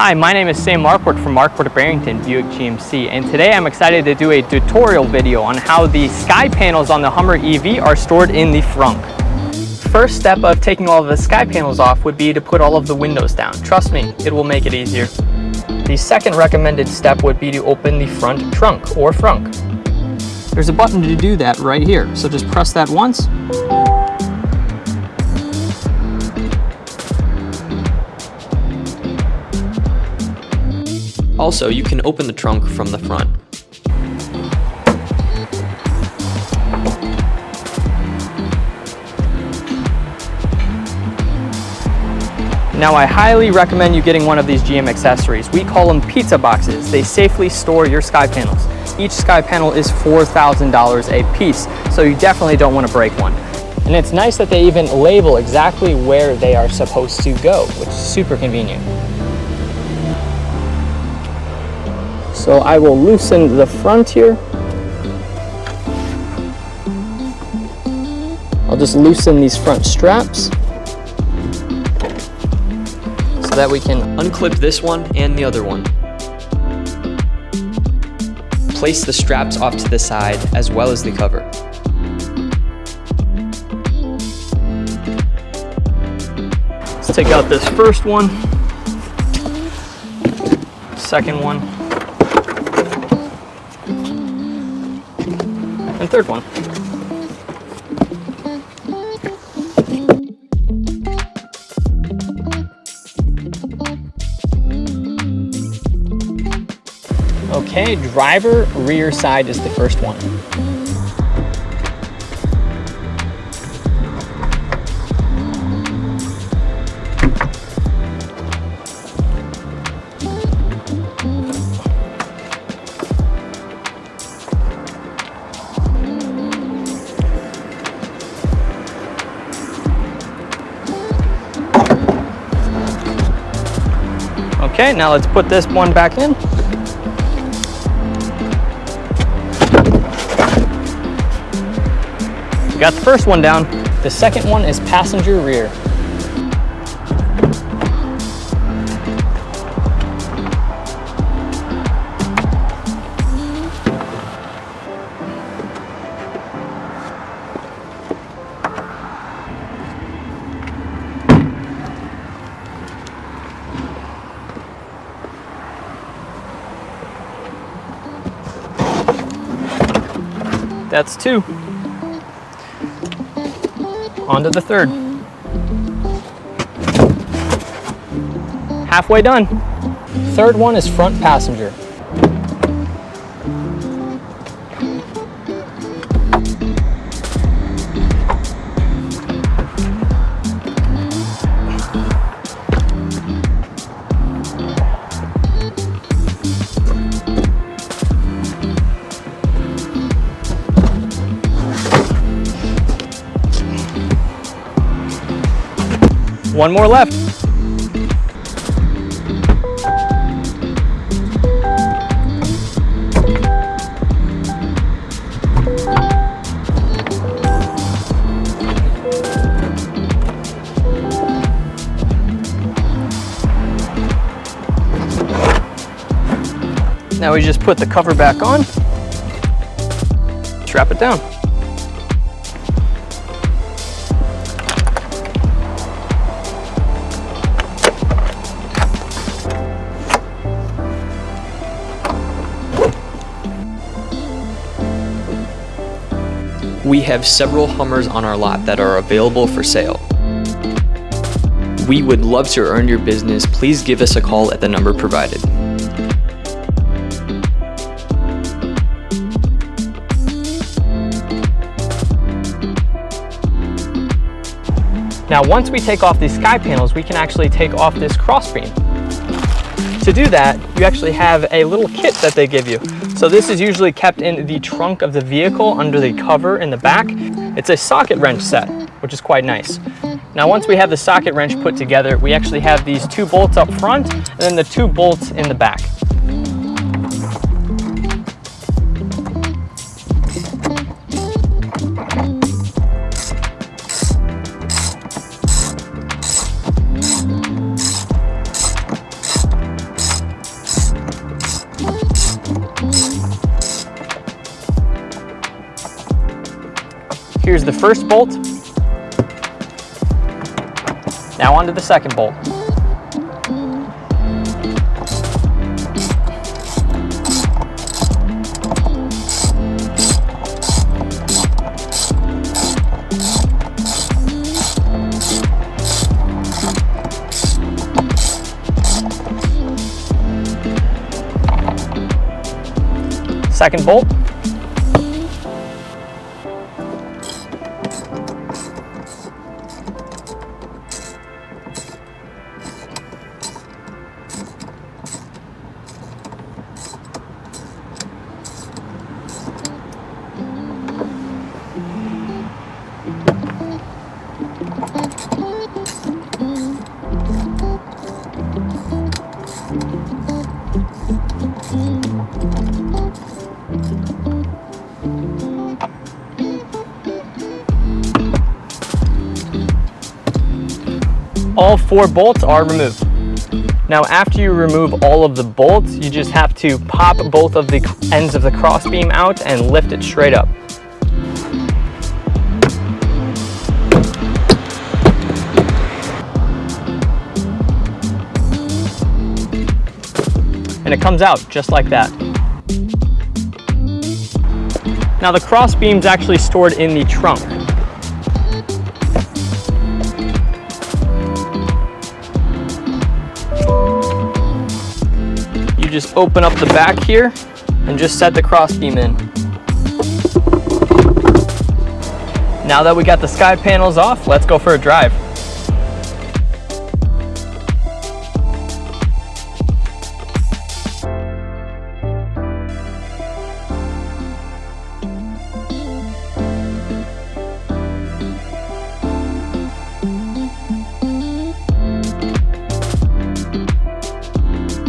Hi, my name is Sam Marquardt from Marquardt Barrington Buick GMC, and today I'm excited to do a tutorial video on how the sky panels on the Hummer EV are stored in the frunk. First step of taking all of the sky panels off would be to put all of the windows down. Trust me, it will make it easier. The second recommended step would be to open the front trunk or frunk. There's a button to do that right here, so just press that once. Also, you can open the trunk from the front. Now I highly recommend you getting one of these GM accessories. We call them pizza boxes. They safely store your sky panels. Each sky panel is $4,000 a piece, so you definitely don't want to break one. And it's nice that they even label exactly where they are supposed to go, which is super convenient. So I will loosen the front here. I'll just loosen these front straps so that we can unclip this one and the other one. Place the straps off to the side as well as the cover. Let's take out this first one, second one, and third one. Okay, driver rear side is the first one. Okay, now let's put this one back in. We got the first one down. The second one is passenger rear. That's two. On to the third. Halfway done. Third one is front passenger. One more left. Now we just put the cover back on, strap it down. We have several Hummers on our lot that are available for sale. We would love to earn your business. Please give us a call at the number provided. Now once we take off these sky panels, we can actually take off this crossbeam. To do that, you actually have a little kit that they give you. So this is usually kept in the trunk of the vehicle under the cover in the back. It's a socket wrench set, which is quite nice. Now once we have the socket wrench put together, we actually have these two bolts up front and then the two bolts in the back. Here's the first bolt. Now onto the second bolt. Second bolt. All 4 bolts are removed. Now after you remove all of the bolts, you just have to pop both of the ends of the crossbeam out and lift it straight up. And it comes out just like that. Now the crossbeam's actually stored in the trunk. You just open up the back here and just set the crossbeam in. Now that we got the sky panels off, let's go for a drive.